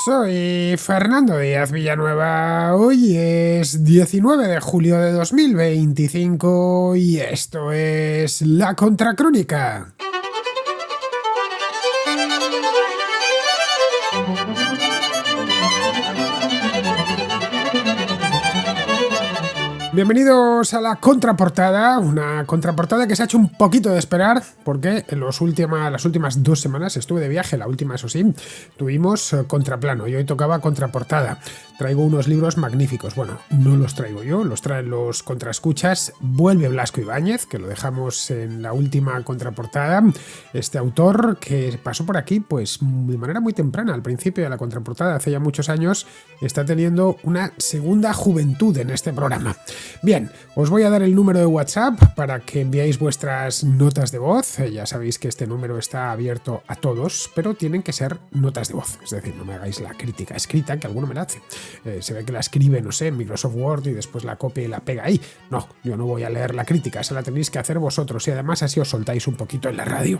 Soy Fernando Díaz Villanueva. Hoy es 19 de julio de 2025 y esto es La Contracrónica. Bienvenidos a la contraportada, una contraportada que se ha hecho un poquito de esperar porque en las últimas 2 semanas estuve de viaje, la última eso sí, tuvimos contraplano y hoy tocaba contraportada. Traigo unos libros magníficos, bueno, no los traigo yo, los traen los contraescuchas. Vuelve Blasco Ibáñez, que lo dejamos en la última contraportada, este autor que pasó por aquí pues de manera muy temprana, al principio de la contraportada, hace ya muchos años, está teniendo una segunda juventud en este programa. Bien, os voy a dar el número de WhatsApp para que enviáis vuestras notas de voz. Ya sabéis que este número está abierto a todos, pero tienen que ser notas de voz. Es decir, no me hagáis la crítica escrita, que alguno me la hace. Se ve que la escribe, no sé, en Microsoft Word y después la copia y la pega ahí. No, yo no voy a leer la crítica, esa la tenéis que hacer vosotros y además así os soltáis un poquito en la radio.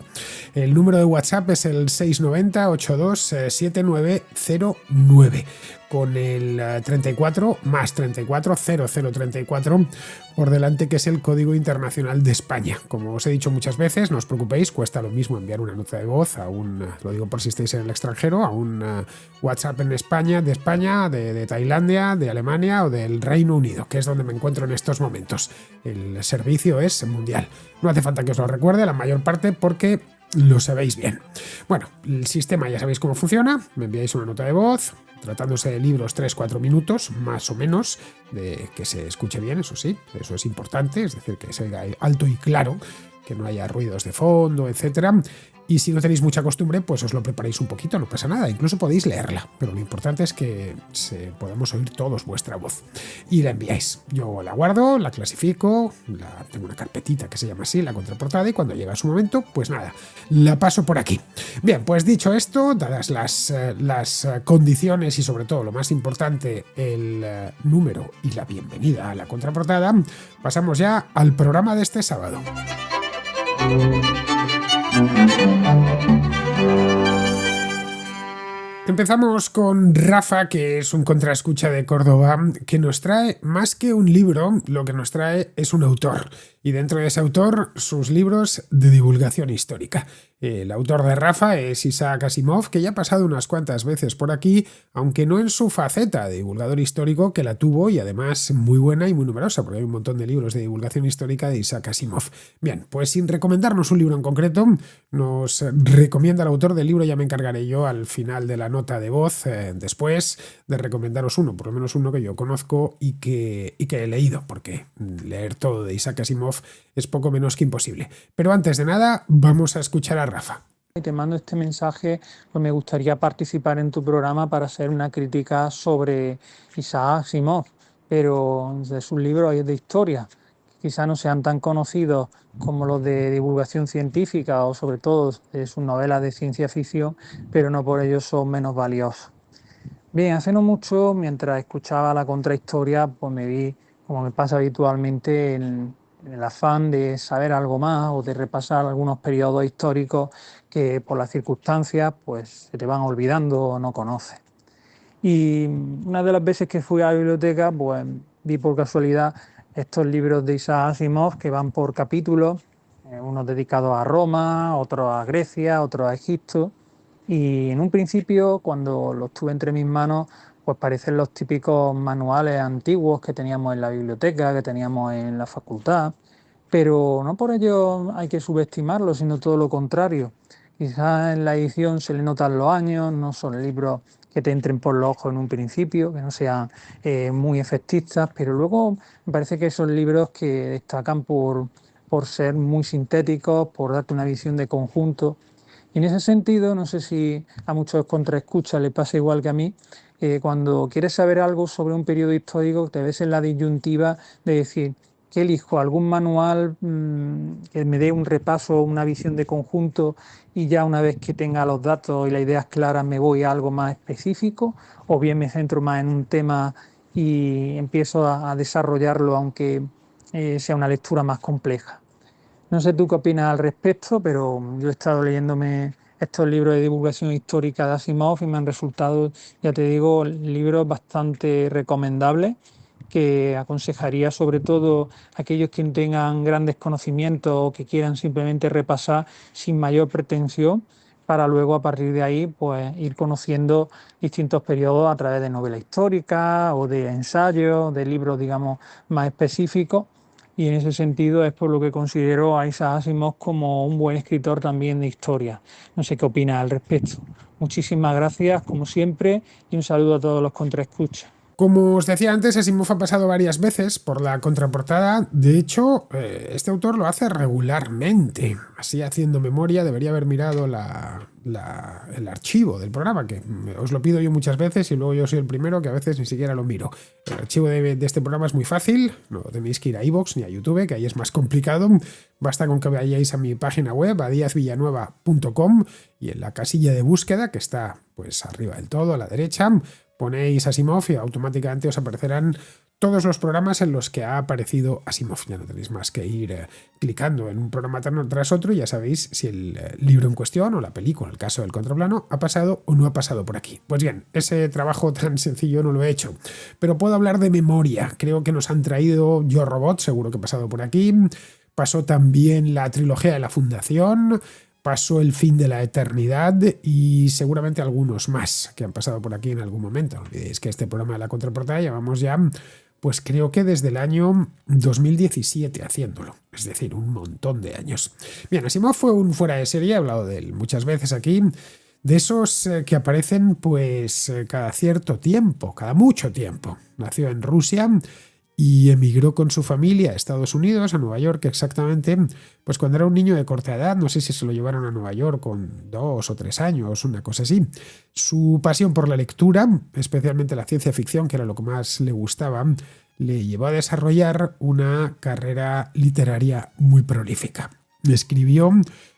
El número de WhatsApp es el 690 82 7909. Con el 34 más 34 0034 por delante, que es el código internacional de España. Como os he dicho muchas veces, no os preocupéis, cuesta lo mismo enviar una nota de voz a un, lo digo por si estáis en el extranjero, a un WhatsApp en España, de Tailandia, de Alemania o del Reino Unido, que es donde me encuentro en estos momentos. El servicio es mundial. No hace falta que os lo recuerde la mayor parte porque lo sabéis bien. Bueno, el sistema ya sabéis cómo funciona. Me enviáis una nota de voz, tratándose de libros 3-4 minutos, más o menos, de que se escuche bien, eso sí, eso es importante, es decir, que se oiga alto y claro, que no haya ruidos de fondo, etcétera. Y si no tenéis mucha costumbre, pues os lo preparéis un poquito, no pasa nada, incluso podéis leerla, pero lo importante es que podamos oír todos vuestra voz. Y la enviáis. Yo la guardo, la clasifico, tengo una carpetita que se llama así, la contraportada, y cuando llega su momento, pues nada, la paso por aquí. Bien, pues dicho esto, dadas las condiciones y sobre todo lo más importante, el número y la bienvenida a la contraportada, pasamos ya al programa de este sábado. Empezamos con Rafa, que es un contraescucha de Córdoba, que nos trae más que un libro, lo que nos trae es un autor. Y dentro de ese autor, sus libros de divulgación histórica. El autor de Rafa es Isaac Asimov, que ya ha pasado unas cuantas veces por aquí, aunque no en su faceta de divulgador histórico, que la tuvo y además muy buena y muy numerosa, porque hay un montón de libros de divulgación histórica de Isaac Asimov. Bien, pues sin recomendarnos un libro en concreto, nos recomienda el autor del libro, ya me encargaré yo al final de la nota de voz, después de recomendaros uno, por lo menos uno que yo conozco y que he leído, porque leer todo de Isaac Asimov es poco menos que imposible. Pero antes de nada, vamos a escuchar a Rafa. Te mando este mensaje, pues me gustaría participar en tu programa para hacer una crítica sobre Isaac Asimov, pero de sus libros de historia, que quizás no sean tan conocidos como los de divulgación científica o sobre todo de sus novelas de ciencia ficción, pero no por ello son menos valiosos. Bien, hace no mucho, mientras escuchaba la contrahistoria, pues me vi, como me pasa habitualmente, en el afán de saber algo más o de repasar algunos periodos históricos que por las circunstancias pues se te van olvidando o no conoces. Y una de las veces que fui a la biblioteca, pues vi por casualidad estos libros de Isaac Asimov que van por capítulos, unos dedicados a Roma, otros a Grecia, otros a Egipto. Y en un principio, cuando los tuve entre mis manos, pues parecen los típicos manuales antiguos que teníamos en la biblioteca, que teníamos en la facultad, pero no por ello hay que subestimarlo, sino todo lo contrario. Quizás en la edición se le notan los años, no son libros que te entren por los ojos en un principio, que no sean muy efectistas, pero luego me parece que son libros que destacan por ser muy sintéticos, por darte una visión de conjunto. Y en ese sentido, no sé si a muchos contraescuchas les pasa igual que a mí, cuando quieres saber algo sobre un periodo histórico, te ves en la disyuntiva de decir, ¿qué elijo? ¿Algún manual que me dé un repaso, una visión de conjunto y ya una vez que tenga los datos y las ideas claras me voy a algo más específico? ¿O bien me centro más en un tema y empiezo a desarrollarlo aunque sea una lectura más compleja? No sé tú qué opinas al respecto, pero yo he estado leyéndome estos libros de divulgación histórica de Asimov y me han resultado, ya te digo, libros bastante recomendables que aconsejaría sobre todo a aquellos que no tengan grandes conocimientos o que quieran simplemente repasar sin mayor pretensión para luego a partir de ahí pues ir conociendo distintos periodos a través de novela histórica o de ensayos, de libros digamos más específicos. Y en ese sentido es por lo que considero a Isaac Asimov como un buen escritor también de historia. No sé qué opinas al respecto. Muchísimas gracias, como siempre, y un saludo a todos los contraescuchas. Como os decía antes, Asimov ha pasado varias veces por la contraportada. De hecho, este autor lo hace regularmente. Así, haciendo memoria, debería haber mirado el archivo del programa, que os lo pido yo muchas veces y luego yo soy el primero que a veces ni siquiera lo miro. El archivo de este programa es muy fácil, no tenéis que ir a iVoox ni a YouTube, que ahí es más complicado. Basta con que vayáis a mi página web, a diazvillanueva.com, y en la casilla de búsqueda, que está pues arriba del todo, a la derecha, ponéis Asimov y automáticamente os aparecerán todos los programas en los que ha aparecido Asimov. Ya no tenéis más que ir clicando en un programa tras otro y ya sabéis si el libro en cuestión o la película, en el caso del Contraplano, ha pasado o no ha pasado por aquí. Pues bien, ese trabajo tan sencillo no lo he hecho, pero puedo hablar de memoria. Creo que nos han traído Yo Robot, seguro que ha pasado por aquí. Pasó también la trilogía de la Fundación, pasó El fin de la eternidad y seguramente algunos más que han pasado por aquí en algún momento. No olvidéis que este programa de la contraportada llevamos ya, pues creo que desde el año 2017 haciéndolo, es decir, un montón de años. Bien, Asimov fue un fuera de serie, he hablado de él muchas veces aquí, de esos que aparecen pues cada cierto tiempo, cada mucho tiempo. Nació en Rusia y emigró con su familia a Estados Unidos, a Nueva York exactamente, pues cuando era un niño de corta edad. No sé si se lo llevaron a Nueva York con 2 o 3 años, una cosa así. Su pasión por la lectura, especialmente la ciencia ficción, que era lo que más le gustaba, le llevó a desarrollar una carrera literaria muy prolífica. Escribió,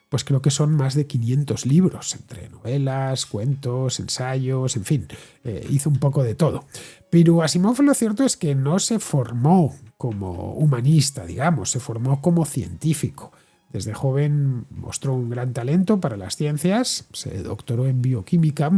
pues creo que son más de 500 libros, entre novelas, cuentos, ensayos, en fin, hizo un poco de todo. Pero Asimov, lo cierto es que no se formó como humanista, digamos, se formó como científico. Desde joven mostró un gran talento para las ciencias, se doctoró en bioquímica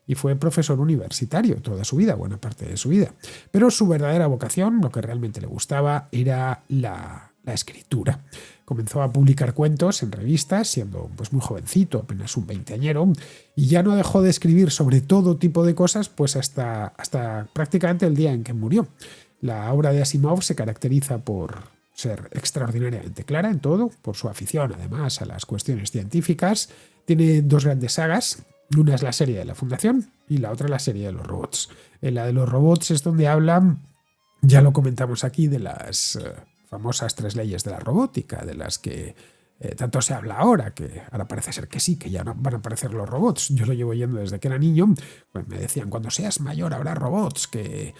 y fue profesor universitario toda su vida, buena parte de su vida. Pero su verdadera vocación, lo que realmente le gustaba, era la escritura. Comenzó a publicar cuentos en revistas, siendo pues muy jovencito, apenas un veinteañero, y ya no dejó de escribir sobre todo tipo de cosas pues hasta prácticamente el día en que murió. La obra de Asimov se caracteriza por ser extraordinariamente clara en todo, por su afición además a las cuestiones científicas. Tiene 2 grandes sagas. Una es la serie de la Fundación y la otra la serie de los robots. En la de los robots es donde hablan, ya lo comentamos aquí, de las famosas 3 leyes de la robótica, de las que tanto se habla ahora, que ahora parece ser que sí, que ya no van a aparecer los robots. Yo lo llevo oyendo desde que era niño, pues me decían, cuando seas mayor habrá robots que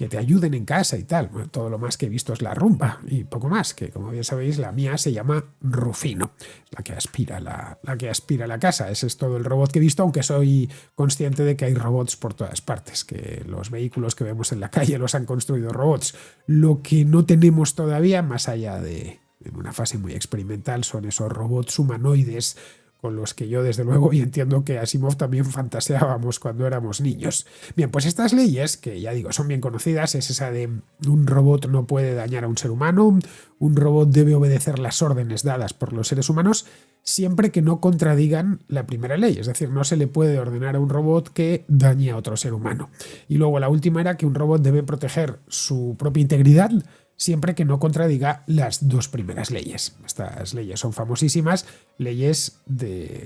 te ayuden en casa y tal. Bueno, todo lo más que he visto es la rumba y poco más, que como bien sabéis la mía se llama Rufino, la que aspira la casa. Ese es todo el robot que he visto, aunque soy consciente de que hay robots por todas partes, que los vehículos que vemos en la calle los han construido robots. Lo que no tenemos todavía, más allá de en una fase muy experimental, son esos robots humanoides con los que yo desde luego y entiendo que Asimov también fantaseábamos cuando éramos niños. Bien, pues estas leyes, que ya digo, son bien conocidas, es esa de un robot no puede dañar a un ser humano, un robot debe obedecer las órdenes dadas por los seres humanos, siempre que no contradigan la primera ley, es decir, no se le puede ordenar a un robot que dañe a otro ser humano. Y luego la última era que un robot debe proteger su propia integridad, siempre que no contradiga las 2 primeras leyes. Estas leyes son famosísimas, leyes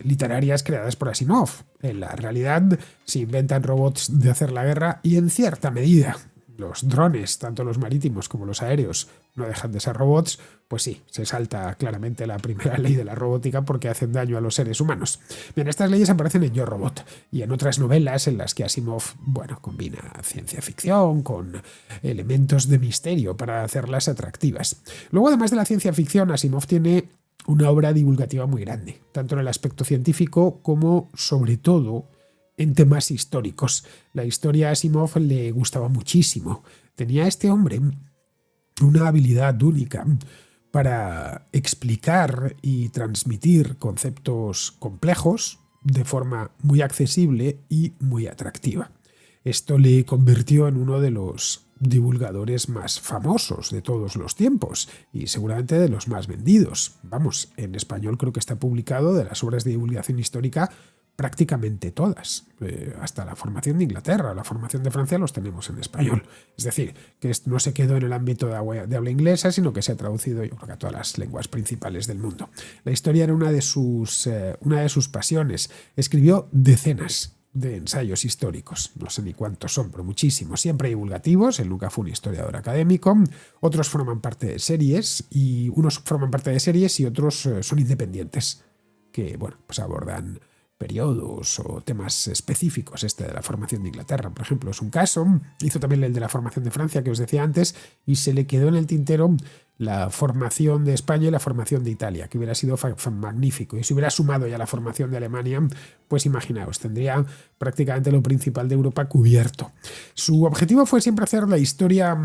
literarias creadas por Asimov. En la realidad se inventan robots de hacer la guerra y en cierta medida los drones, tanto los marítimos como los aéreos, no dejan de ser robots. Pues sí, se salta claramente la primera ley de la robótica porque hacen daño a los seres humanos. Bien, estas leyes aparecen en Yo Robot y en otras novelas en las que Asimov, bueno, combina ciencia ficción con elementos de misterio para hacerlas atractivas. Luego, además de la ciencia ficción, Asimov tiene una obra divulgativa muy grande, tanto en el aspecto científico como, sobre todo, en temas históricos. La historia a Asimov le gustaba muchísimo. Tenía este hombre una habilidad única para explicar y transmitir conceptos complejos de forma muy accesible y muy atractiva. Esto le convirtió en uno de los divulgadores más famosos de todos los tiempos y seguramente de los más vendidos. Vamos, en español creo que está publicado de las obras de divulgación histórica prácticamente todas, hasta la formación de Inglaterra, la formación de Francia los tenemos en español. Es decir, que no se quedó en el ámbito de habla inglesa, sino que se ha traducido, yo creo que a todas las lenguas principales del mundo. La historia era una de sus pasiones. Escribió decenas de ensayos históricos, no sé ni cuántos son, pero muchísimos, siempre divulgativos. Él nunca fue un historiador académico. Otros forman parte de series y otros son independientes, que bueno, pues abordan periodos o temas específicos. Este de la formación de Inglaterra, por ejemplo, es un caso. Hizo también el de la formación de Francia, que os decía antes, y se le quedó en el tintero la formación de España y la formación de Italia, que hubiera sido magnífico. Y si hubiera sumado ya la formación de Alemania, pues imaginaos, tendría prácticamente lo principal de Europa cubierto. Su objetivo fue siempre hacer la historia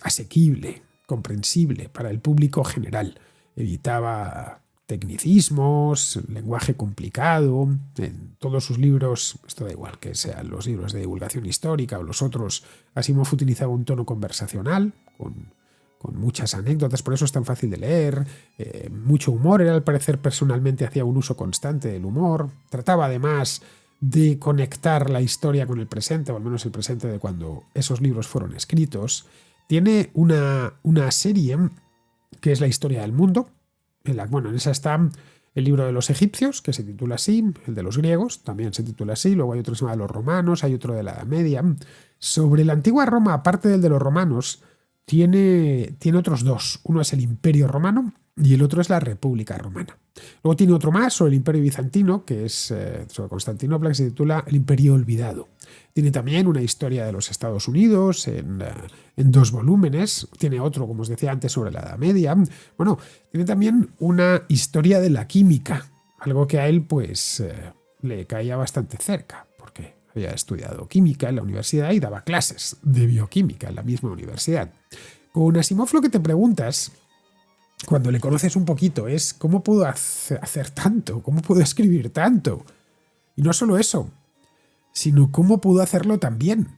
asequible, comprensible para el público general. Evitaba tecnicismos, lenguaje complicado. En todos sus libros, esto da igual que sean los libros de divulgación histórica o los otros, Asimov utilizaba un tono conversacional, con muchas anécdotas, por eso es tan fácil de leer, mucho humor. Él, al parecer, personalmente hacía un uso constante del humor. Trataba además de conectar la historia con el presente, o al menos el presente de cuando esos libros fueron escritos. Tiene una serie que es La historia del mundo. En esa está el libro de los egipcios, que se titula así, el de los griegos también se titula así, luego hay otro que se llama Los romanos, hay otro de la Edad Media. Sobre la antigua Roma, aparte del de los romanos, tiene otros dos. Uno es el Imperio Romano y el otro es la República Romana. Luego tiene otro más sobre el Imperio Bizantino, que es sobre Constantinopla, que se titula El Imperio Olvidado. Tiene también una historia de los Estados Unidos en 2 volúmenes. Tiene otro, como os decía antes, sobre la Edad Media. Bueno, tiene también una historia de la química, algo que a él pues le caía bastante cerca, porque había estudiado química en la universidad y daba clases de bioquímica en la misma universidad. Con Asimov lo que te preguntas, cuando le conoces un poquito, es ¿cómo pudo hacer tanto? ¿Cómo pudo escribir tanto? Y no solo eso, sino cómo pudo hacerlo tan bien.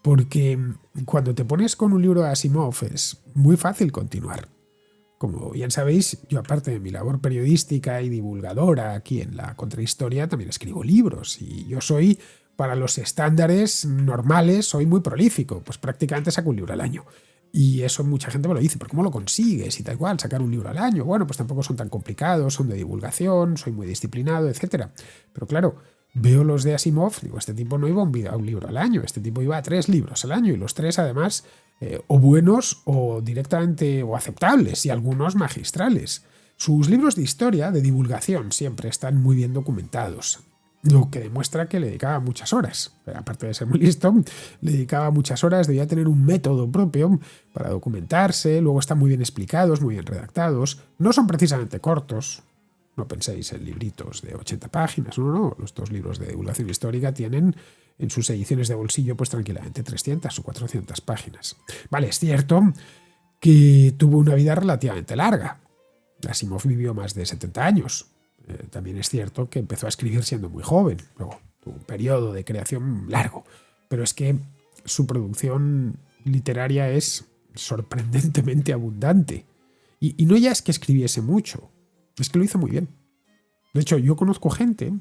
Porque cuando te pones con un libro de Asimov es muy fácil continuar. Como bien sabéis, yo, aparte de mi labor periodística y divulgadora aquí en la Contrahistoria, también escribo libros, y yo soy, para los estándares normales, soy muy prolífico, pues prácticamente saco un libro al año. Y eso mucha gente me lo dice, ¿pero cómo lo consigues? Y tal cual, sacar un libro al año. Bueno, pues tampoco son tan complicados, son de divulgación, soy muy disciplinado, etc. Pero claro, veo los de Asimov, digo, este tipo no iba a un libro al año, este tipo iba a 3 libros al año, y los 3 además o buenos o directamente o aceptables, y algunos magistrales. Sus libros de historia, de divulgación, siempre están muy bien documentados, lo que demuestra que le dedicaba muchas horas. Pero aparte de ser muy listo, le dedicaba muchas horas, debía tener un método propio para documentarse. Luego están muy bien explicados, muy bien redactados, no son precisamente cortos. No penséis en libritos de 80 páginas, no. Estos libros de divulgación histórica tienen en sus ediciones de bolsillo pues tranquilamente 300 o 400 páginas. Vale, es cierto que tuvo una vida relativamente larga. Asimov vivió más de 70 años. También es cierto que empezó a escribir siendo muy joven. Luego tuvo un periodo de creación largo. Pero es que su producción literaria es sorprendentemente abundante. Y no ya es que escribiese mucho, es que lo hizo muy bien. De hecho, yo conozco gente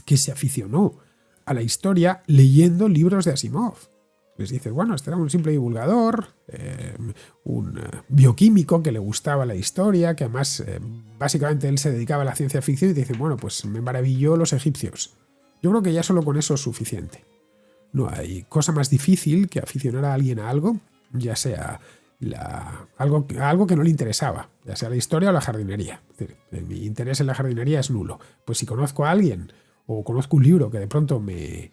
que se aficionó a la historia leyendo libros de Asimov. Les dices, bueno, este era un simple divulgador, un bioquímico que le gustaba la historia, que además básicamente él se dedicaba a la ciencia ficción, y te dicen, bueno, pues me maravilló los egipcios. Yo creo que ya solo con eso es suficiente. No hay cosa más difícil que aficionar a alguien a algo, ya sea algo que no le interesaba, ya sea la historia o la jardinería. Es decir, mi interés en la jardinería es nulo. Pues si conozco a alguien o conozco un libro que de pronto me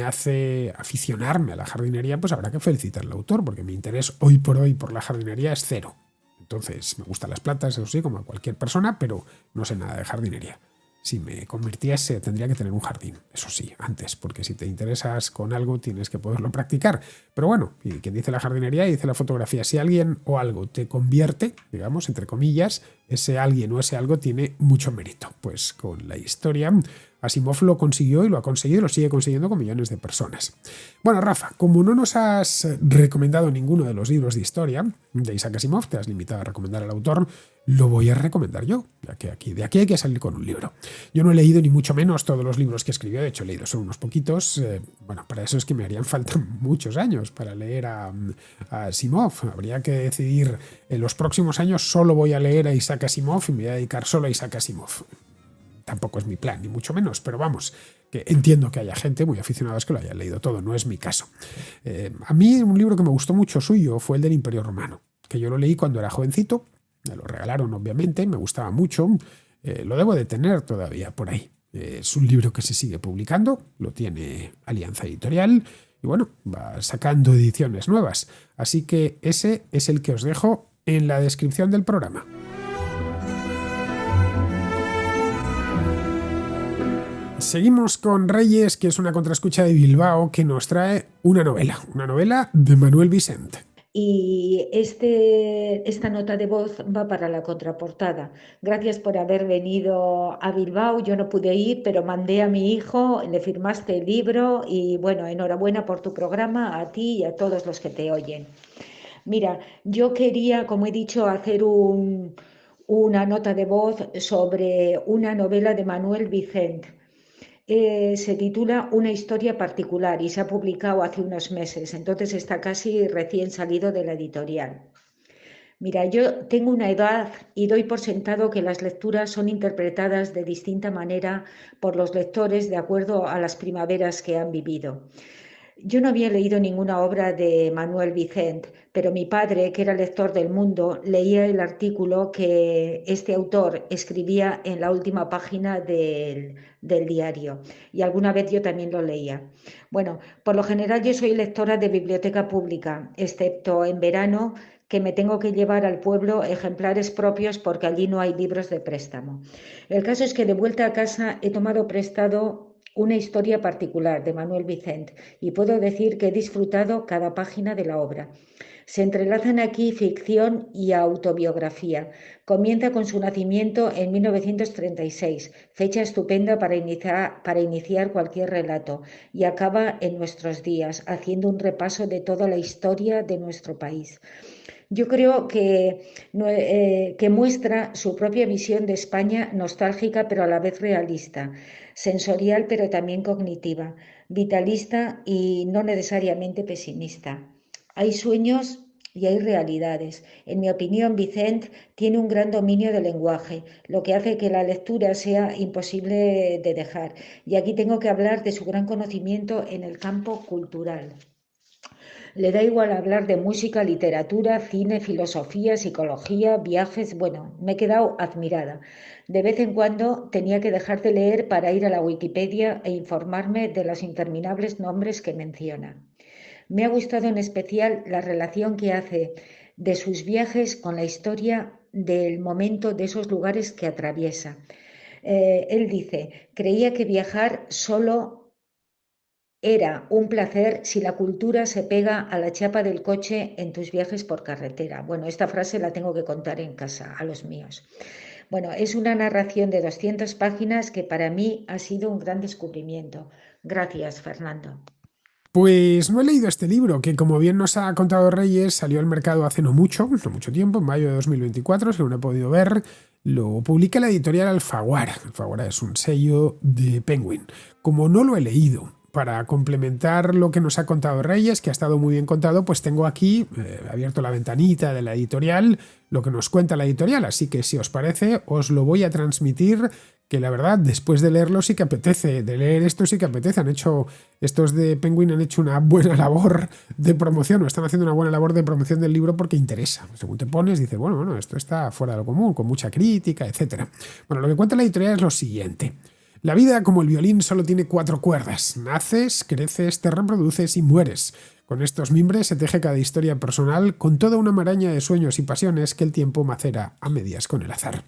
hace aficionarme a la jardinería, pues habrá que felicitar al autor, porque mi interés hoy por hoy por la jardinería es cero. Entonces, me gustan las plantas, eso sí, como a cualquier persona, pero no sé nada de jardinería. si me convirtiese, tendría que tener un jardín, eso sí, antes, porque si te interesas con algo tienes que poderlo practicar. Pero bueno, y quien dice la jardinería dice la fotografía. Si alguien o algo te convierte, digamos, entre comillas, ese alguien o ese algo tiene mucho mérito. Pues con la historia, Asimov lo consiguió y lo ha conseguido y lo sigue consiguiendo con millones de personas. Bueno, Rafa, como no nos has recomendado ninguno de los libros de historia de Isaac Asimov, te has limitado a recomendar al autor, lo voy a recomendar yo, ya que de aquí hay que salir con un libro. Yo no he leído ni mucho menos todos los libros que escribió, de hecho he leído solo unos poquitos. Bueno, para eso es que me harían falta muchos años para leer a Asimov. Habría que decidir, en los próximos años solo voy a leer a Isaac Asimov y me voy a dedicar solo a Isaac Asimov. Tampoco es mi plan, ni mucho menos, pero vamos, que entiendo que haya gente muy aficionada que lo haya leído todo, no es mi caso. A mí un libro que me gustó mucho suyo fue el del Imperio Romano, que yo lo leí cuando era jovencito, me lo regalaron obviamente, me gustaba mucho, lo debo de tener todavía por ahí. Es un libro que se sigue publicando, lo tiene Alianza Editorial y bueno, va sacando ediciones nuevas. Así que ese es el que os dejo en la descripción del programa. Seguimos con Reyes, que es una contraescucha de Bilbao que nos trae una novela de Manuel Vicent. Y esta nota de voz va para la contraportada. Gracias por haber venido a Bilbao. Yo no pude ir, pero mandé a mi hijo, le firmaste el libro y bueno, enhorabuena por tu programa, a ti y a todos los que te oyen. Mira, yo quería, como he dicho, hacer una nota de voz sobre una novela de Manuel Vicent. Se titula Una historia particular y se ha publicado hace unos meses, entonces está casi recién salido de la editorial. Mira, yo tengo una edad y doy por sentado que las lecturas son interpretadas de distinta manera por los lectores de acuerdo a las primaveras que han vivido. Yo no había leído ninguna obra de Manuel Vicent, pero mi padre, que era lector del Mundo, leía el artículo que este autor escribía en la última página del diario y alguna vez yo también lo leía. Bueno, por lo general yo soy lectora de biblioteca pública, excepto en verano, que me tengo que llevar al pueblo ejemplares propios porque allí no hay libros de préstamo. El caso es que de vuelta a casa he tomado prestado una historia particular de Manuel Vicent y puedo decir que he disfrutado cada página de la obra. Se entrelazan aquí ficción y autobiografía. Comienza con su nacimiento en 1936, fecha estupenda para iniciar cualquier relato, y acaba en nuestros días, haciendo un repaso de toda la historia de nuestro país. Yo creo que muestra su propia visión de España nostálgica pero a la vez realista, sensorial pero también cognitiva, vitalista y no necesariamente pesimista. Hay sueños y hay realidades. En mi opinión, Vicent tiene un gran dominio del lenguaje, lo que hace que la lectura sea imposible de dejar. Y aquí tengo que hablar de su gran conocimiento en el campo cultural. Le da igual hablar de música, literatura, cine, filosofía, psicología, viajes. Bueno, me he quedado admirada. De vez en cuando tenía que dejar de leer para ir a la Wikipedia e informarme de los interminables nombres que menciona. Me ha gustado en especial la relación que hace de sus viajes con la historia del momento de esos lugares que atraviesa. Él dice, creía que viajar solo era un placer si la cultura se pega a la chapa del coche en tus viajes por carretera. Bueno, esta frase la tengo que contar en casa a los míos. Bueno, es una narración de 200 páginas que para mí ha sido un gran descubrimiento. Gracias, Fernando. Pues no he leído este libro, que como bien nos ha contado Reyes, salió al mercado hace no mucho tiempo, en mayo de 2024, según he podido ver. Lo publica la editorial Alfaguara. Alfaguara es un sello de Penguin. Como no lo he leído, para complementar lo que nos ha contado Reyes, que ha estado muy bien contado, pues tengo aquí abierto la ventanita de la editorial, lo que nos cuenta la editorial, así que si os parece os lo voy a transmitir, que la verdad después de leerlo sí que apetece, de leer esto sí que apetece. Estos de Penguin han hecho una buena labor de promoción, o están haciendo una buena labor de promoción del libro porque interesa. Según te pones, dices, bueno, esto está fuera de lo común, con mucha crítica, etc. Bueno, lo que cuenta la editorial es lo siguiente. La vida, como el violín, solo tiene 4 cuerdas. Naces, creces, te reproduces y mueres. Con estos mimbres se teje cada historia personal con toda una maraña de sueños y pasiones que el tiempo macera a medias con el azar.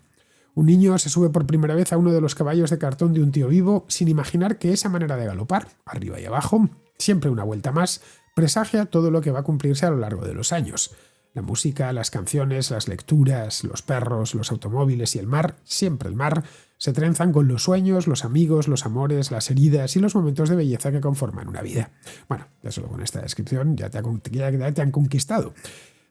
Un niño se sube por primera vez a uno de los caballos de cartón de un tío vivo sin imaginar que esa manera de galopar, arriba y abajo, siempre una vuelta más, presagia todo lo que va a cumplirse a lo largo de los años. La música, las canciones, las lecturas, los perros, los automóviles y el mar, siempre el mar, se trenzan con los sueños, los amigos, los amores, las heridas y los momentos de belleza que conforman una vida. Bueno, ya solo con esta descripción ya te han conquistado.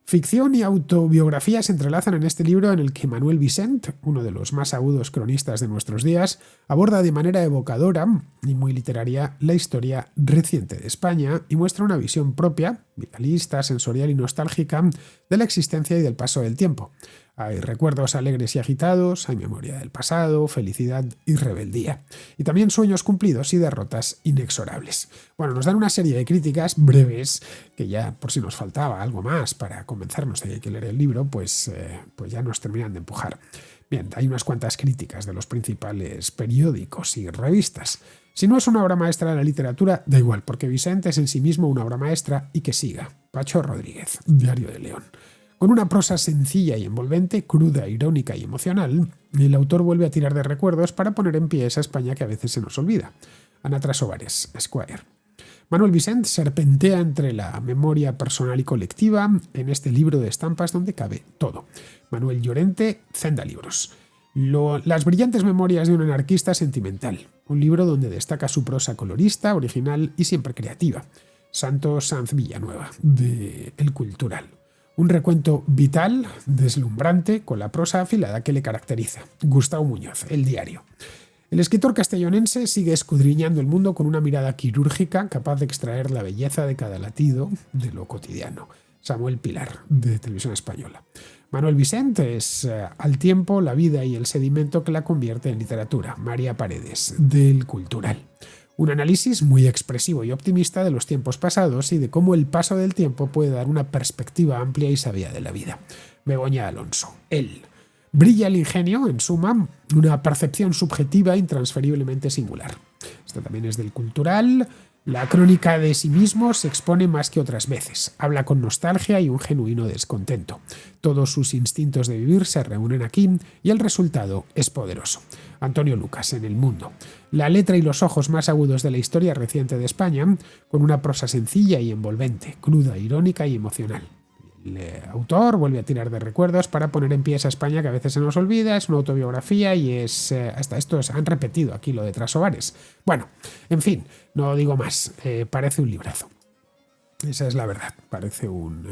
Ficción y autobiografía se entrelazan en este libro en el que Manuel Vicent, uno de los más agudos cronistas de nuestros días, aborda de manera evocadora y muy literaria la historia reciente de España y muestra una visión propia, vitalista, sensorial y nostálgica de la existencia y del paso del tiempo. Hay recuerdos alegres y agitados, hay memoria del pasado, felicidad y rebeldía. Y también sueños cumplidos y derrotas inexorables. Bueno, nos dan una serie de críticas breves, que ya por si nos faltaba algo más para convencernos de que hay que leer el libro, pues ya nos terminan de empujar. Bien, hay unas cuantas críticas de los principales periódicos y revistas. Si no es una obra maestra de la literatura, da igual, porque Vicent es en sí mismo una obra maestra y que siga. Pacho Rodríguez, Diario de León. Con una prosa sencilla y envolvente, cruda, irónica y emocional, el autor vuelve a tirar de recuerdos para poner en pie esa España que a veces se nos olvida. Ana Trasobares, Esquire. Manuel Vicent serpentea entre la memoria personal y colectiva en este libro de estampas donde cabe todo. Manuel Llorente, Zenda Libros. Las brillantes memorias de un anarquista sentimental. Un libro donde destaca su prosa colorista, original y siempre creativa. Santos Sanz Villanueva, de El Cultural. Un recuento vital, deslumbrante, con la prosa afilada que le caracteriza. Gustavo Muñoz, El Diario. El escritor castellonense sigue escudriñando el mundo con una mirada quirúrgica capaz de extraer la belleza de cada latido de lo cotidiano. Samuel Pilar, de Televisión Española. Manuel Vicent es al tiempo, la vida y el sedimento que la convierte en literatura. María Paredes, del Cultural. Un análisis muy expresivo y optimista de los tiempos pasados y de cómo el paso del tiempo puede dar una perspectiva amplia y sabia de la vida. Begoña Alonso, Él. Brilla el ingenio, en suma, una percepción subjetiva intransferiblemente singular. Esto también es del Cultural. La crónica de sí mismo se expone más que otras veces. Habla con nostalgia y un genuino descontento. Todos sus instintos de vivir se reúnen aquí y el resultado es poderoso. Antonio Lucas, en El Mundo. La letra y los ojos más agudos de la historia reciente de España, con una prosa sencilla y envolvente, cruda, irónica y emocional. El autor vuelve a tirar de recuerdos para poner en pie esa España que a veces se nos olvida, es una autobiografía y es hasta estos han repetido aquí lo de Trasobares. Bueno, en fin, no digo más, parece un librazo. Esa es la verdad, parece un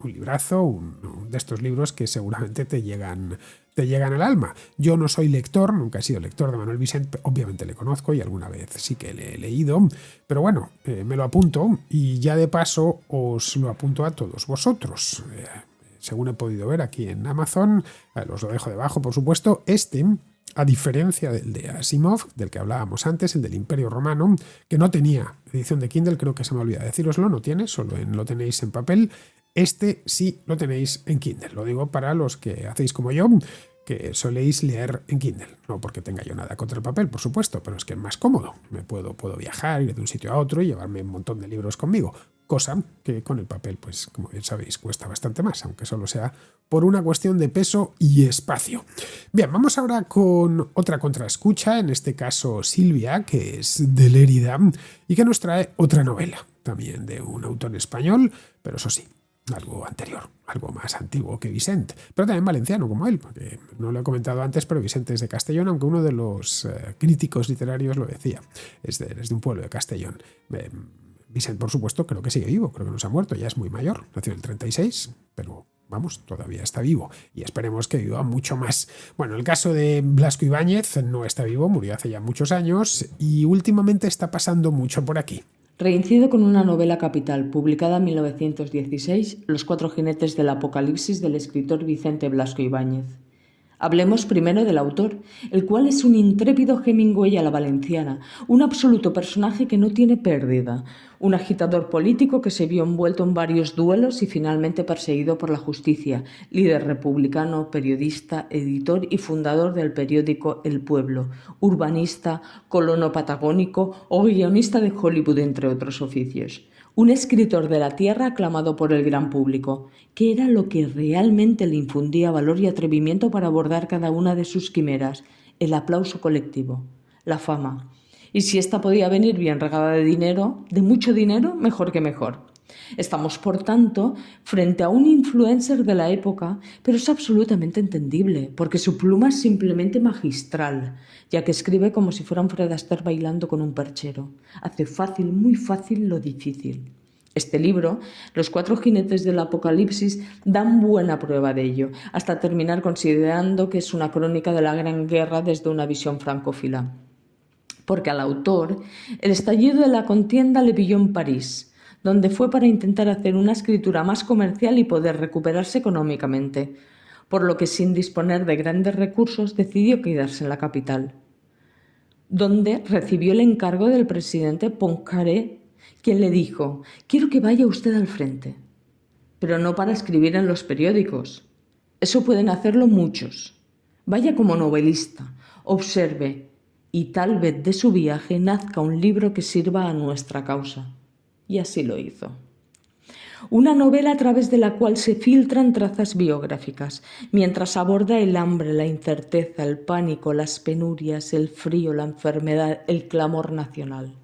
librazo, un de estos libros que seguramente te llegan al alma. Yo no soy lector, nunca he sido lector de Manuel Vicent, obviamente le conozco y alguna vez sí que le he leído, pero bueno, me lo apunto y ya de paso os lo apunto a todos vosotros. Según he podido ver aquí en Amazon, os lo dejo debajo, por supuesto, a diferencia del de Asimov, del que hablábamos antes, el del Imperio Romano, que no tenía edición de Kindle, creo que se me olvida decíroslo, no tiene, solo lo tenéis en papel. Este sí lo tenéis en Kindle. Lo digo para los que hacéis como yo, que soléis leer en Kindle. No porque tenga yo nada contra el papel, por supuesto, pero es que es más cómodo. Puedo viajar, ir de un sitio a otro y llevarme un montón de libros conmigo. Cosa que con el papel, pues como bien sabéis, cuesta bastante más, aunque solo sea por una cuestión de peso y espacio. Bien, vamos ahora con otra contraescucha, en este caso Silvia, que es de Lérida, y que nos trae otra novela, también de un autor español, pero eso sí, algo anterior, algo más antiguo que Vicent, pero también valenciano como él, porque no lo he comentado antes, pero Vicent es de Castellón, aunque uno de los críticos literarios lo decía, es de un pueblo de Castellón. Vicent, por supuesto, creo que sigue vivo, creo que no se ha muerto, ya es muy mayor, nació en el 36, pero vamos, todavía está vivo y esperemos que viva mucho más. Bueno, el caso de Blasco Ibáñez no está vivo, murió hace ya muchos años y últimamente está pasando mucho por aquí. Reincido con una novela capital, publicada en 1916, Los cuatro jinetes del Apocalipsis, del escritor Vicente Blasco Ibáñez. Hablemos primero del autor, el cual es un intrépido Hemingway a la valenciana, un absoluto personaje que no tiene pérdida, un agitador político que se vio envuelto en varios duelos y finalmente perseguido por la justicia, líder republicano, periodista, editor y fundador del periódico El Pueblo, urbanista, colono patagónico o guionista de Hollywood, entre otros oficios. Un escritor de la tierra aclamado por el gran público, que era lo que realmente le infundía valor y atrevimiento para abordar cada una de sus quimeras: el aplauso colectivo, la fama. Y si ésta podía venir bien regada de dinero, de mucho dinero, mejor que mejor. Estamos, por tanto, frente a un influencer de la época, pero es absolutamente entendible, porque su pluma es simplemente magistral, ya que escribe como si fuera un Fred Astaire bailando con un perchero. Hace fácil, muy fácil, lo difícil. Este libro, Los 4 jinetes del Apocalipsis, dan buena prueba de ello, hasta terminar considerando que es una crónica de la Gran Guerra desde una visión francófila. Porque al autor, el estallido de la contienda le pilló en París, donde fue para intentar hacer una escritura más comercial y poder recuperarse económicamente, por lo que, sin disponer de grandes recursos, decidió quedarse en la capital, donde recibió el encargo del presidente Poincaré, quien le dijo: «Quiero que vaya usted al frente, pero no para escribir en los periódicos. Eso pueden hacerlo muchos. Vaya como novelista, observe, y tal vez de su viaje nazca un libro que sirva a nuestra causa». Y así lo hizo. Una novela a través de la cual se filtran trazas biográficas, mientras aborda el hambre, la incerteza, el pánico, las penurias, el frío, la enfermedad, el clamor nacional.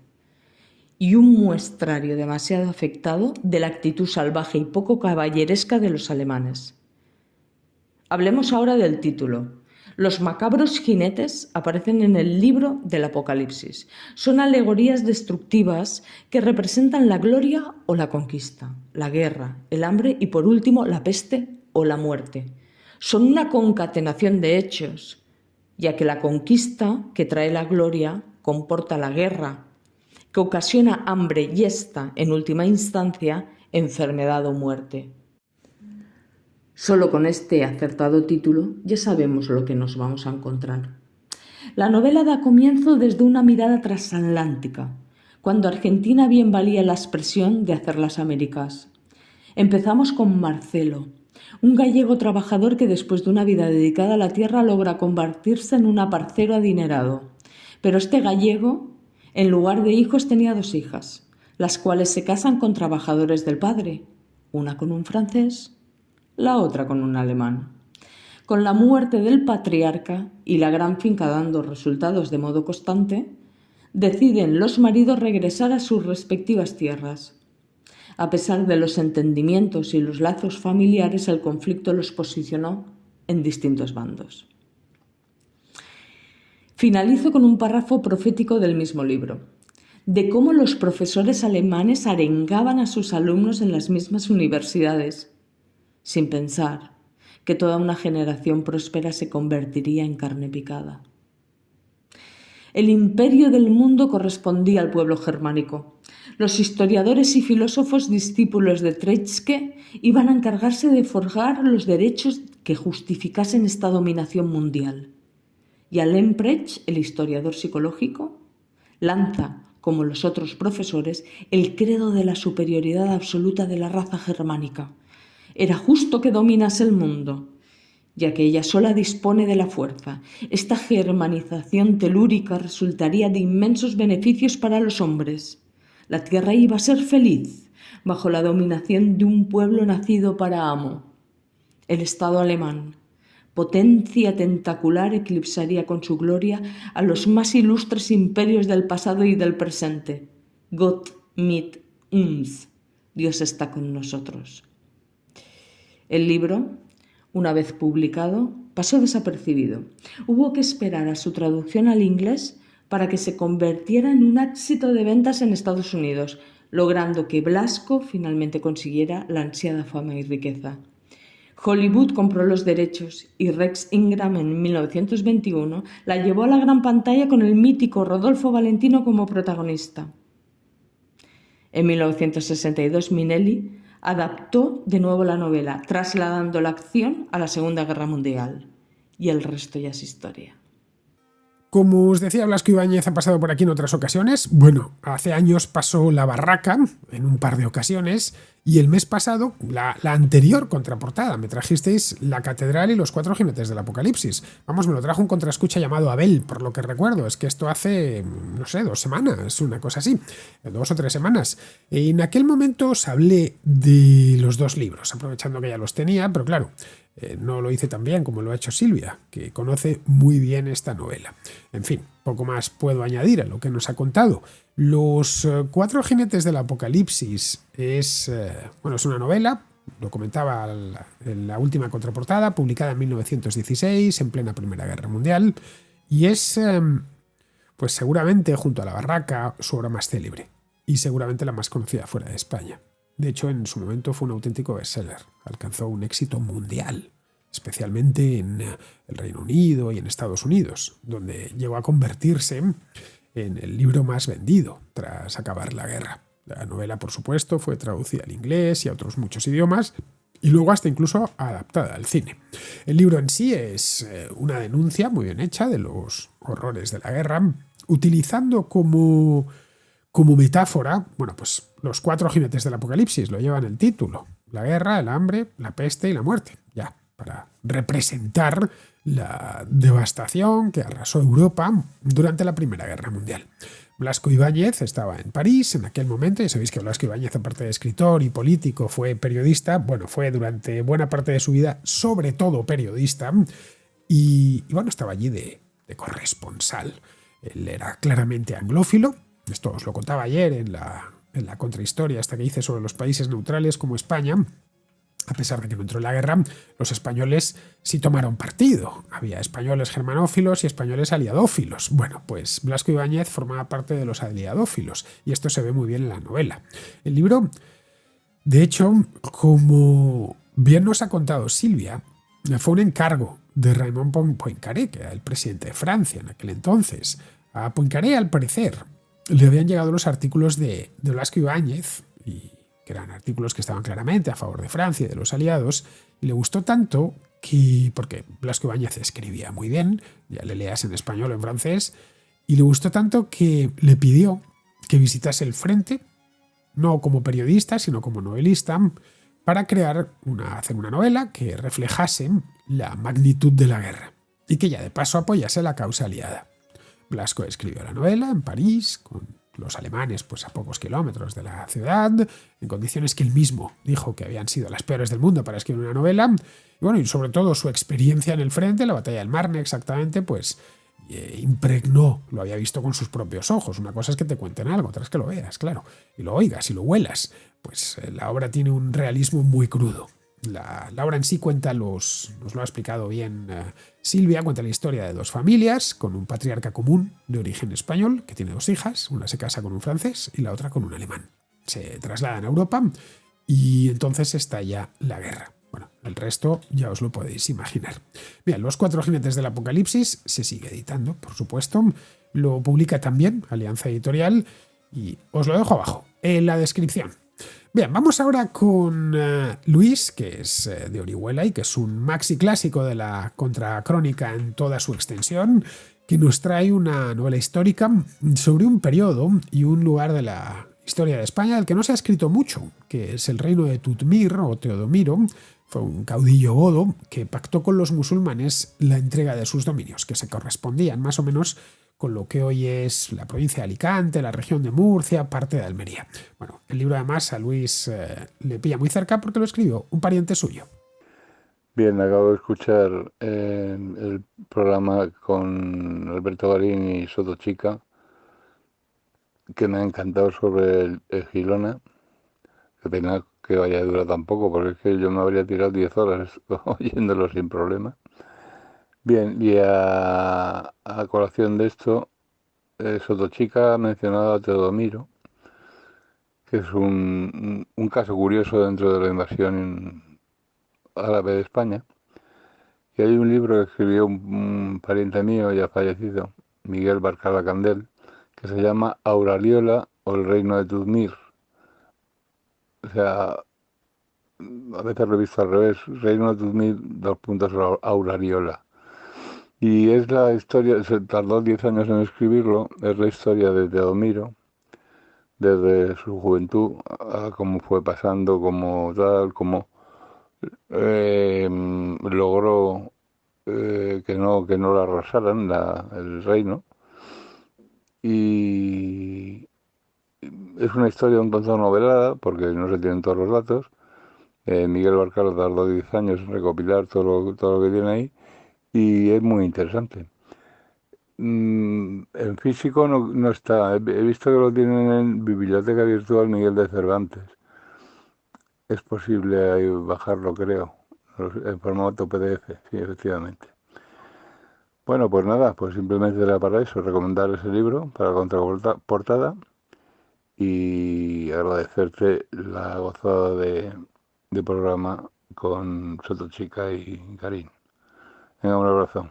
Y un muestrario demasiado afectado de la actitud salvaje y poco caballeresca de los alemanes. Hablemos ahora del título. Los macabros jinetes aparecen en el libro del Apocalipsis. Son alegorías destructivas que representan la gloria o la conquista, la guerra, el hambre y, por último, la peste o la muerte. Son una concatenación de hechos, ya que la conquista que trae la gloria comporta la guerra, que ocasiona hambre y esta, en última instancia, enfermedad o muerte. Solo con este acertado título ya sabemos lo que nos vamos a encontrar. La novela da comienzo desde una mirada transatlántica, cuando Argentina bien valía la expresión de hacer las Américas. Empezamos con Marcelo, un gallego trabajador que después de una vida dedicada a la tierra logra convertirse en un aparcero adinerado. Pero este gallego, en lugar de hijos, tenía 2 hijas, las cuales se casan con trabajadores del padre, una con un francés, la otra con un alemán. Con la muerte del patriarca y la gran finca dando resultados de modo constante, deciden los maridos regresar a sus respectivas tierras. A pesar de los entendimientos y los lazos familiares, el conflicto los posicionó en distintos bandos. Finalizo con un párrafo profético del mismo libro, de cómo los profesores alemanes arengaban a sus alumnos en las mismas universidades, sin pensar que toda una generación próspera se convertiría en carne picada. El imperio del mundo correspondía al pueblo germánico. Los historiadores y filósofos discípulos de Treitschke iban a encargarse de forjar los derechos que justificasen esta dominación mundial. Y Alain Brecht, el historiador psicológico, lanza, como los otros profesores, el credo de la superioridad absoluta de la raza germánica. Era justo que dominase el mundo, ya que ella sola dispone de la fuerza. Esta germanización telúrica resultaría de inmensos beneficios para los hombres. La tierra iba a ser feliz bajo la dominación de un pueblo nacido para amo. El Estado alemán, potencia tentacular, eclipsaría con su gloria a los más ilustres imperios del pasado y del presente. Gott mit uns. Dios está con nosotros. El libro, una vez publicado, pasó desapercibido. Hubo que esperar a su traducción al inglés para que se convirtiera en un éxito de ventas en Estados Unidos, logrando que Blasco finalmente consiguiera la ansiada fama y riqueza. Hollywood compró los derechos y Rex Ingram en 1921 la llevó a la gran pantalla con el mítico Rodolfo Valentino como protagonista. En 1962 Minnelli adaptó de nuevo la novela, trasladando la acción a la Segunda Guerra Mundial. Y el resto ya es historia. Como os decía, Blasco Ibáñez ha pasado por aquí en otras ocasiones. Bueno, hace años pasó La Barraca en un par de ocasiones y el mes pasado, la anterior contraportada, me trajisteis La Catedral y los cuatro jinetes del Apocalipsis. Vamos, me lo trajo un contraescucha llamado Abel, por lo que recuerdo. Es que esto hace, no sé, 2 semanas, una cosa así, 2 o 3 semanas. En aquel momento os hablé de los 2 libros, aprovechando que ya los tenía, pero claro, no lo hice tan bien como lo ha hecho Silvia, que conoce muy bien esta novela. En fin, poco más puedo añadir a lo que nos ha contado. Los cuatro jinetes del Apocalipsis es una novela, lo comentaba en la última contraportada, publicada en 1916, en plena Primera Guerra Mundial, y es, pues seguramente, junto a La Barraca, su obra más célebre, y seguramente la más conocida fuera de España. De hecho, en su momento fue un auténtico bestseller. Alcanzó un éxito mundial, especialmente en el Reino Unido y en Estados Unidos, donde llegó a convertirse en el libro más vendido tras acabar la guerra. La novela, por supuesto, fue traducida al inglés y a otros muchos idiomas, y luego hasta incluso adaptada al cine. El libro en sí es una denuncia muy bien hecha de los horrores de la guerra, utilizando como metáfora, bueno, pues los cuatro jinetes del Apocalipsis, lo llevan el título: la guerra, el hambre, la peste y la muerte. Ya, para representar la devastación que arrasó Europa durante la Primera Guerra Mundial. Blasco Ibáñez estaba en París en aquel momento, y sabéis que Blasco Ibáñez, aparte de escritor y político, fue periodista, bueno, fue durante buena parte de su vida sobre todo periodista, y bueno, estaba allí de corresponsal. Él era claramente anglófilo. Esto os lo contaba ayer en la contrahistoria esta que hice sobre los países neutrales como España. A pesar de que no entró en la guerra, los españoles sí tomaron partido. Había españoles germanófilos y españoles aliadófilos. Bueno, pues Blasco Ibáñez formaba parte de los aliadófilos, y esto se ve muy bien en la novela. El libro, de hecho, como bien nos ha contado Silvia, fue un encargo de Raymond Poincaré, que era el presidente de Francia en aquel entonces. A Poincaré, al parecer, le habían llegado los artículos de Blasco Ibáñez, y que eran artículos que estaban claramente a favor de Francia y de los aliados, y le gustó tanto que, porque Blasco Ibáñez escribía muy bien, ya le leas en español o en francés, y le gustó tanto que le pidió que visitase el frente, no como periodista, sino como novelista, para hacer una novela que reflejase la magnitud de la guerra, y que ya de paso apoyase la causa aliada. Blasco escribió la novela en París, con los alemanes pues a pocos kilómetros de la ciudad, en condiciones que él mismo dijo que habían sido las peores del mundo para escribir una novela, y bueno, y sobre todo su experiencia en el frente, la batalla del Marne exactamente, pues impregnó, lo había visto con sus propios ojos. Una cosa es que te cuenten algo, otra es que lo veas, claro, y lo oigas y lo huelas. Pues la obra tiene un realismo muy crudo. La obra en sí cuenta nos lo ha explicado bien Silvia, cuenta la historia de 2 familias con un patriarca común de origen español que tiene 2 hijas, una se casa con un francés y la otra con un alemán. Se trasladan a Europa y entonces estalla la guerra. Bueno, el resto ya os lo podéis imaginar. Bien, Los cuatro jinetes del Apocalipsis se sigue editando, por supuesto. Lo publica también Alianza Editorial y os lo dejo abajo, en la descripción. Bien, vamos ahora con Luis, que es de Orihuela y que es un maxi clásico de la contracrónica en toda su extensión, que nos trae una novela histórica sobre un periodo y un lugar de la historia de España del que no se ha escrito mucho, que es el reino de Tutmir o Teodomiro. Fue un caudillo godo que pactó con los musulmanes la entrega de sus dominios, que se correspondían más o menos con lo que hoy es la provincia de Alicante, la región de Murcia, parte de Almería. Bueno, el libro además a Luis le pilla muy cerca porque lo escribió un pariente suyo. Bien, acabo de escuchar el programa con Alberto Garín y Soto Chica, que me ha encantado sobre el Girona. Que pena que vaya a durar tan poco, porque es que yo me habría tirado 10 horas oyéndolo sin problema. Bien, y a colación de esto, Sotochica ha mencionado a Teodomiro, que es un caso curioso dentro de la invasión árabe de España. Y hay un libro que escribió un pariente mío ya fallecido, Miguel Barcala Candel, que se llama Auraliola o el reino de Tutmir. O sea, a veces lo he visto al revés, reino de Tutmir, Auraliola. Y es la historia, se tardó 10 años en escribirlo, es la historia de Teodomiro, desde su juventud a cómo fue pasando, cómo tal, cómo logró que no lo arrasaran el reino. Y es una historia un tanto novelada, porque no se tienen todos los datos. Miguel Barcala tardó 10 años en recopilar todo lo que tiene ahí, y es muy interesante. En físico no está. He visto que lo tienen en Biblioteca Virtual Miguel de Cervantes. Es posible ahí bajarlo, creo, en formato PDF, sí, efectivamente. Bueno, pues nada, pues simplemente era para eso, recomendar ese libro para la contraportada y agradecerte la gozada de programa con Sotochica y Karin. Venga, un abrazo.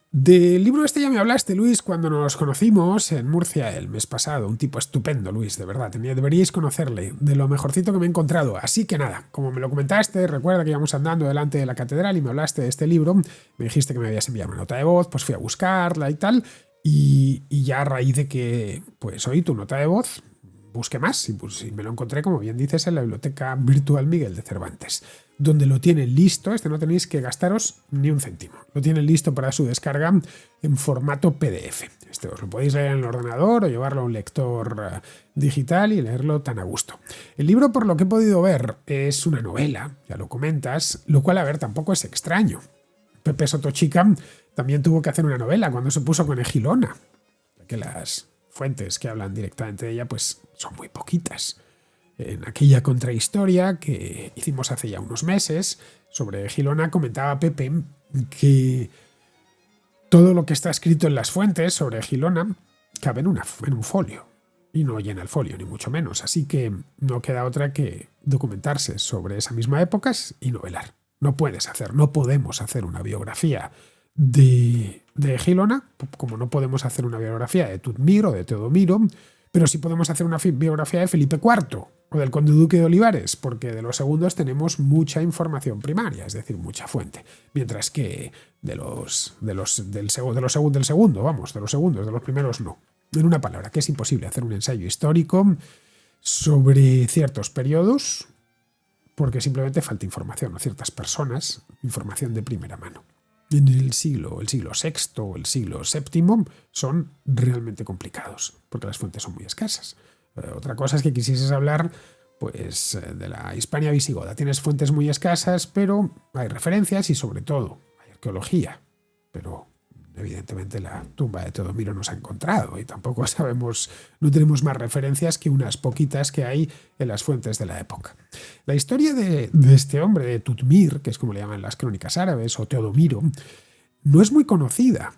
Del libro este ya me hablaste, Luis, cuando nos conocimos en Murcia el mes pasado. Un tipo estupendo, Luis, de verdad. Deberíais conocerle, de lo mejorcito que me he encontrado. Así que nada, como me lo comentaste, recuerda que íbamos andando delante de la catedral y me hablaste de este libro. Me dijiste que me habías enviado una nota de voz, pues fui a buscarla y tal. Y ya a raíz de que pues oí tu nota de voz, busqué más y me lo encontré, como bien dices, en la Biblioteca Virtual Miguel de Cervantes, donde lo tienen listo. No tenéis que gastaros ni un céntimo. Lo tienen listo para su descarga en formato PDF. Os lo podéis leer en el ordenador o llevarlo a un lector digital y leerlo tan a gusto. El libro, por lo que he podido ver, es una novela, ya lo comentas, lo cual, a ver, tampoco es extraño. Pepe Sotochica también tuvo que hacer una novela cuando se puso con Egilona, ya que las fuentes que hablan directamente de ella pues son muy poquitas. En aquella contrahistoria que hicimos hace ya unos meses sobre Egilona, comentaba Pepe que todo lo que está escrito en las fuentes sobre Egilona cabe en un folio, y no llena el folio, ni mucho menos. Así que no queda otra que documentarse sobre esa misma época y novelar. No podemos hacer una biografía de Egilona, como no podemos hacer una biografía de Tutmir o de Teodomiro, pero sí podemos hacer una biografía de Felipe IV o del conde duque de Olivares, porque de los segundos tenemos mucha información primaria, es decir, mucha fuente, mientras que de los primeros no. En una palabra, que es imposible hacer un ensayo histórico sobre ciertos periodos porque simplemente falta información a ciertas personas, información de primera mano. En el siglo VI o el siglo VII son realmente complicados, porque las fuentes son muy escasas. Otra cosa es que quisieses hablar pues, de la Hispania visigoda. Tienes fuentes muy escasas, pero hay referencias y sobre todo hay arqueología. Pero evidentemente la tumba de Teodomiro no se ha encontrado y tampoco no tenemos más referencias que unas poquitas que hay en las fuentes de la época. La historia de este hombre, de Tutmir, que es como le llaman las crónicas árabes, o Teodomiro, no es muy conocida.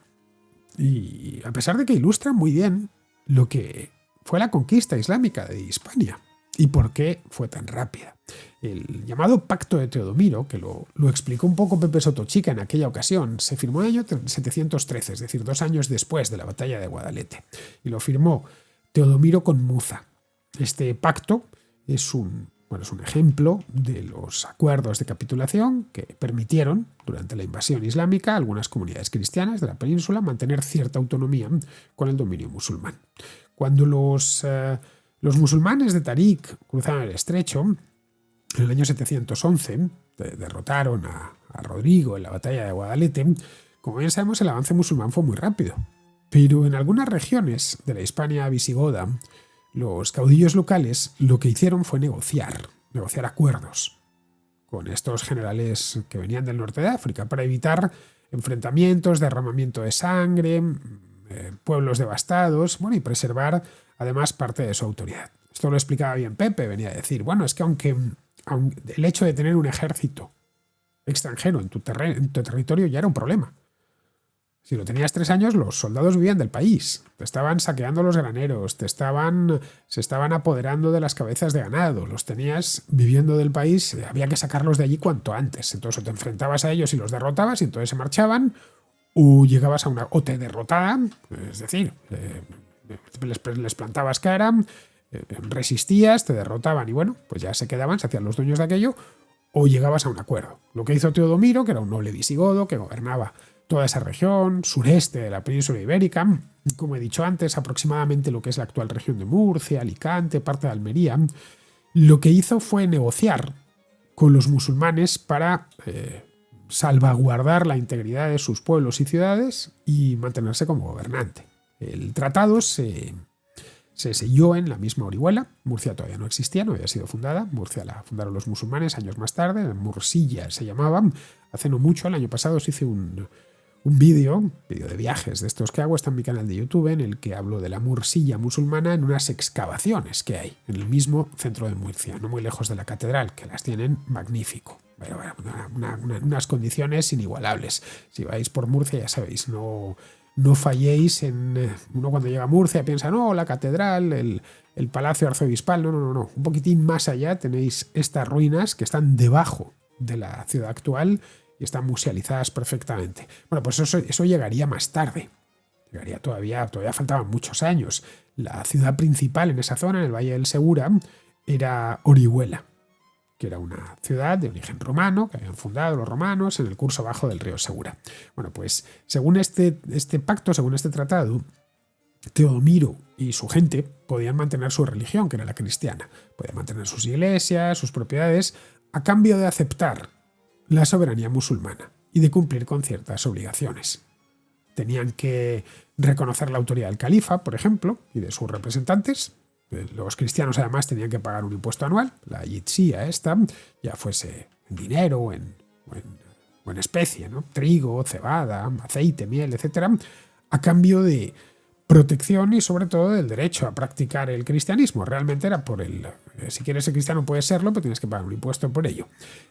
Y a pesar de que ilustra muy bien lo que fue la conquista islámica de Hispania y por qué fue tan rápida. El llamado Pacto de Teodomiro, que lo explicó un poco Pepe Sotochica en aquella ocasión, se firmó en el año 713, es decir, 2 años después de la batalla de Guadalete, y lo firmó Teodomiro con Muza. Este pacto es un ejemplo de los acuerdos de capitulación que permitieron, durante la invasión islámica, a algunas comunidades cristianas de la península mantener cierta autonomía con el dominio musulmán. Cuando los musulmanes de Tarik cruzaron el estrecho, en el año 711 derrotaron a Rodrigo en la batalla de Guadalete. Como bien sabemos, el avance musulmán fue muy rápido, pero en algunas regiones de la Hispania visigoda, los caudillos locales lo que hicieron fue negociar acuerdos con estos generales que venían del norte de África para evitar enfrentamientos, derramamiento de sangre, pueblos devastados, y preservar además parte de su autoridad. Esto lo explicaba bien Pepe, venía a decir, es que aunque el hecho de tener un ejército extranjero en tu territorio ya era un problema. Si lo tenías 3 años, los soldados vivían del país, te estaban saqueando los graneros, se estaban apoderando de las cabezas de ganado, los tenías viviendo del país, había que sacarlos de allí cuanto antes. Entonces o te enfrentabas a ellos y los derrotabas y entonces se marchaban, o llegabas o te derrotaban, es decir, les plantabas cara, resistías, te derrotaban y pues ya se quedaban, se hacían los dueños de aquello, o llegabas a un acuerdo. Lo que hizo Teodomiro, que era un noble visigodo que gobernaba toda esa región, sureste de la península ibérica, como he dicho antes, aproximadamente lo que es la actual región de Murcia, Alicante, parte de Almería, lo que hizo fue negociar con los musulmanes para salvaguardar la integridad de sus pueblos y ciudades y mantenerse como gobernante. El tratado se selló en la misma Orihuela. Murcia todavía no existía, no había sido fundada. Murcia la fundaron los musulmanes años más tarde. Mursilla se llamaba. Hace no mucho, el año pasado, os hice un vídeo de viajes de estos que hago, está en mi canal de YouTube, en el que hablo de la Mursilla musulmana en unas excavaciones que hay en el mismo centro de Murcia, no muy lejos de la catedral, que las tienen magnífico. Pero unas condiciones inigualables. Si vais por Murcia, ya sabéis, no falléis en... Uno cuando llega a Murcia piensa, no, la catedral, el palacio arzobispal, no. Un poquitín más allá tenéis estas ruinas que están debajo de la ciudad actual y están musealizadas perfectamente. Bueno, pues eso llegaría más tarde. Todavía faltaban muchos años. La ciudad principal en esa zona, en el Valle del Segura, era Orihuela, que era una ciudad de origen romano, que habían fundado los romanos en el curso bajo del río Segura. Bueno, pues según este pacto, según este tratado, Teodomiro y su gente podían mantener su religión, que era la cristiana. Podían mantener sus iglesias, sus propiedades, a cambio de aceptar la soberanía musulmana y de cumplir con ciertas obligaciones. Tenían que reconocer la autoridad del califa, por ejemplo, y de sus representantes. Los cristianos además tenían que pagar un impuesto anual, la yitzía esta, ya fuese en dinero o en especie, ¿no? Trigo, cebada, aceite, miel, etc., a cambio de protección y sobre todo del derecho a practicar el cristianismo. Realmente era por si quieres ser cristiano puedes serlo, pero tienes que pagar un impuesto por ello.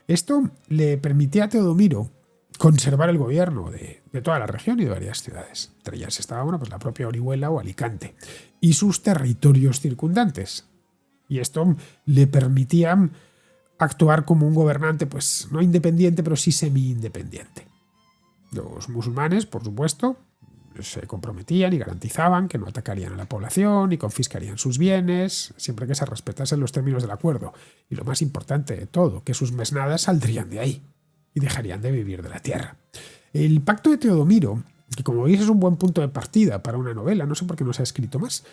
Esto le permitía a Teodomiro conservar el gobierno de toda la región y de varias ciudades. Entre ellas estaba pues la propia Orihuela o Alicante y sus territorios circundantes. Y esto le permitía actuar como un gobernante, pues no independiente, pero sí semi-independiente. Los musulmanes, por supuesto, se comprometían y garantizaban que no atacarían a la población y confiscarían sus bienes, siempre que se respetasen los términos del acuerdo. Y lo más importante de todo, que sus mesnadas saldrían de ahí y dejarían de vivir de la tierra. El pacto de Teodomiro, que como veis es un buen punto de partida para una novela, no sé por qué no se ha escrito más,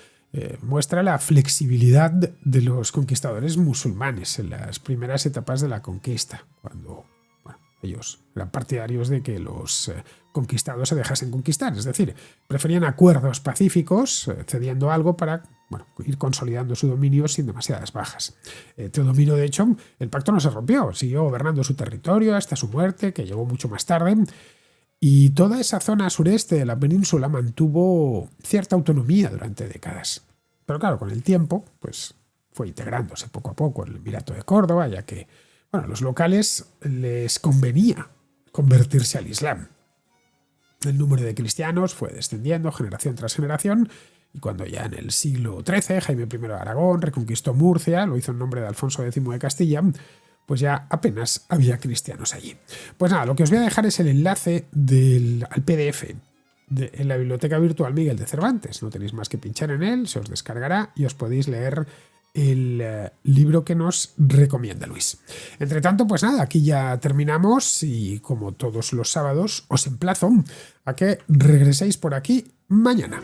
muestra la flexibilidad de los conquistadores musulmanes en las primeras etapas de la conquista, cuando ellos eran partidarios de que los conquistados se dejasen conquistar, es decir, preferían acuerdos pacíficos, cediendo algo para ir consolidando su dominio sin demasiadas bajas. Teodomiro, de hecho, el pacto no se rompió, siguió gobernando su territorio hasta su muerte, que llegó mucho más tarde, y toda esa zona sureste de la península mantuvo cierta autonomía durante décadas. Pero claro, con el tiempo, pues fue integrándose poco a poco el Emirato de Córdoba, ya que a los locales les convenía convertirse al Islam. El número de cristianos fue descendiendo generación tras generación y cuando ya en el siglo XIII Jaime I de Aragón reconquistó Murcia, lo hizo en nombre de Alfonso X de Castilla, pues ya apenas había cristianos allí. Pues nada, lo que os voy a dejar es el enlace al PDF en la biblioteca virtual Miguel de Cervantes. No tenéis más que pinchar en él, se os descargará y os podéis leer el libro que nos recomienda Luis. Entre tanto, pues nada, aquí ya terminamos y como todos los sábados os emplazo a que regreséis por aquí mañana.